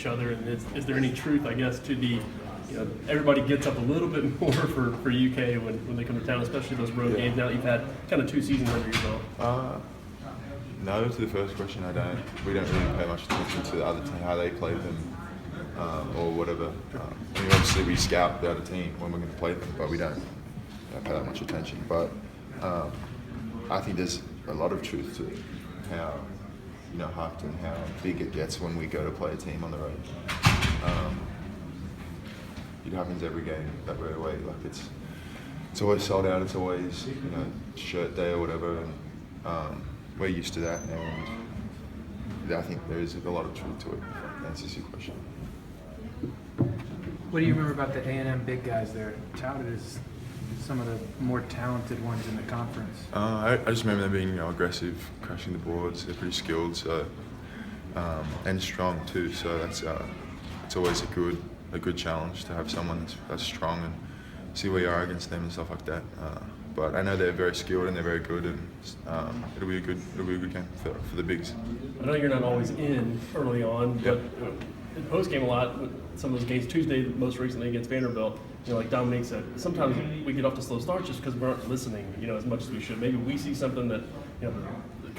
each other? And is there any truth, I guess, to the, everybody gets up a little bit more for UK when they come to town, especially those road games, now that you've had kind of 2 seasons under your belt? No, to the first question, we don't really pay much attention to the other team, how they play them, or whatever. Obviously we scout the other team when we're going to play them, but we don't pay that much attention. But I think there's a lot of truth to how, hyped and how big it gets when we go to play a team on the road. It happens every game that we're away. Like it's always sold out. It's always shirt day or whatever, and we're used to that. And I think there is a lot of truth to it. If that answers your question. What do you remember about the A&M big guys? They're touted as some of the more talented ones in the conference. I just remember them being aggressive, crashing the boards. They're pretty skilled, so and strong too. So that's it's always a good challenge to have someone that's strong and see where you are against them and stuff like that. But I know they're very skilled and they're very good, and it'll be a good game for the bigs. I know you're not always in early on, but in post game a lot. Some of those games, Tuesday most recently against Vanderbilt, like Dominique said, sometimes we get off to slow starts just because we aren't listening, as much as we should. Maybe we see something that the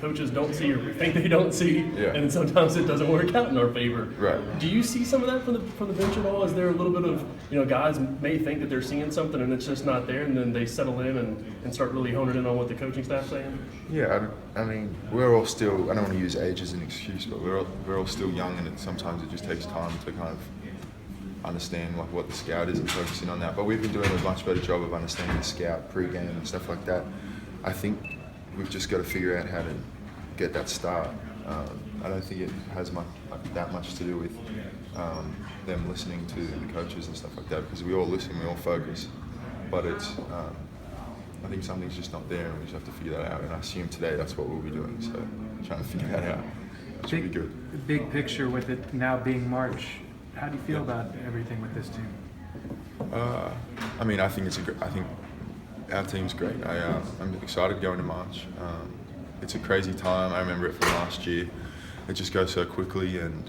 coaches don't see or think they don't see, and sometimes it doesn't work out in our favor. Right. Do you see some of that from the bench at all? Is there a little bit of guys may think that they're seeing something and it's just not there, and then they settle in and start really honing in on what the coaching staff's saying? Yeah, I mean, we're all still. I don't want to use age as an excuse, but we're all still young, and sometimes it just takes time to kind of understand what the scout is and focusing on that. But we've been doing a much better job of understanding the scout pre-game and stuff like that. I think we've just got to figure out how to get that start. I don't think it has that much to do with them listening to the coaches and stuff like that, because we all listen, we all focus. But it's, I think something's just not there, and we just have to figure that out. And I assume today that's what we'll be doing. So trying to figure that out. That should be good. Big picture with it now being March. How do you feel about everything with this team? I mean, I think I think our team's great. I'm excited going to March. It's a crazy time. I remember it from last year. It just goes so quickly, and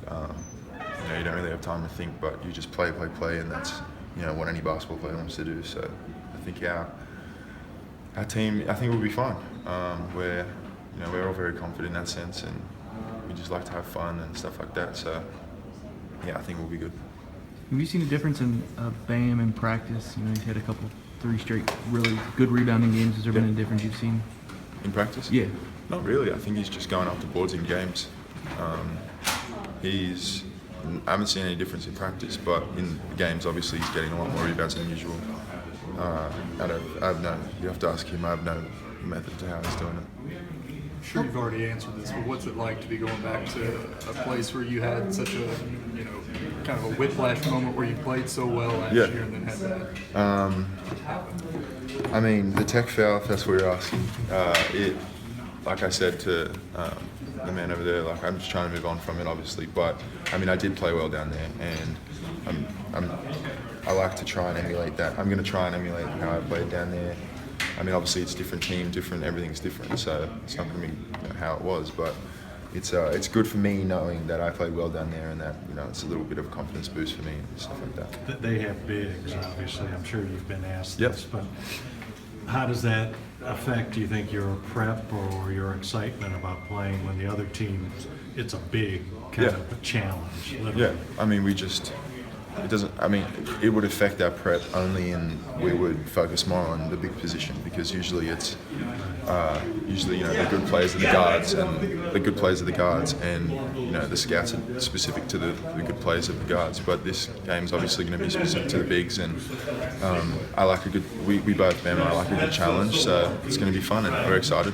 you don't really have time to think, but you just play, and that's what any basketball player wants to do. So I think our team, I think we'll be fine. We're all very confident in that sense, and we just like to have fun and stuff like that. So yeah, I think we'll be good. Have you seen a difference in Bam in practice? He's had a couple, 3 straight really good rebounding games. Has there been a difference you've seen? In practice? Yeah. Not really. I think he's just going off the boards in games. I haven't seen any difference in practice, but in games, obviously, he's getting a lot more rebounds than usual. You have to ask him. I have no method to how he's doing it. I'm sure you've already answered this, but what's it like to be going back to a place where you had such a, kind of a whiplash moment where you played so well last year and then had that happen? I mean, the tech foul, if that's what you're asking, like I said to the man over there, like I'm just trying to move on from it, obviously. But I mean, I did play well down there, and I like to try and emulate that. I'm going to try and emulate how I played down there. I mean, obviously it's different team, everything's different, so it's not going to be how it was. But it's good for me knowing that I played well down there, and that it's a little bit of a confidence boost for me and stuff like that. They have bigs, obviously. I'm sure you've been asked this, but how does that affect, do you think, your prep or your excitement about playing when the other team, it's a big kind of a challenge? Literally. Yeah, I mean, it would affect our prep only, and we would focus more on the big position, because usually it's the good players are the guards, and the scouts are specific to the good players of the guards. But this game's obviously going to be specific to the bigs, and I like we both, man, I like a good challenge, so it's going to be fun, and we're excited.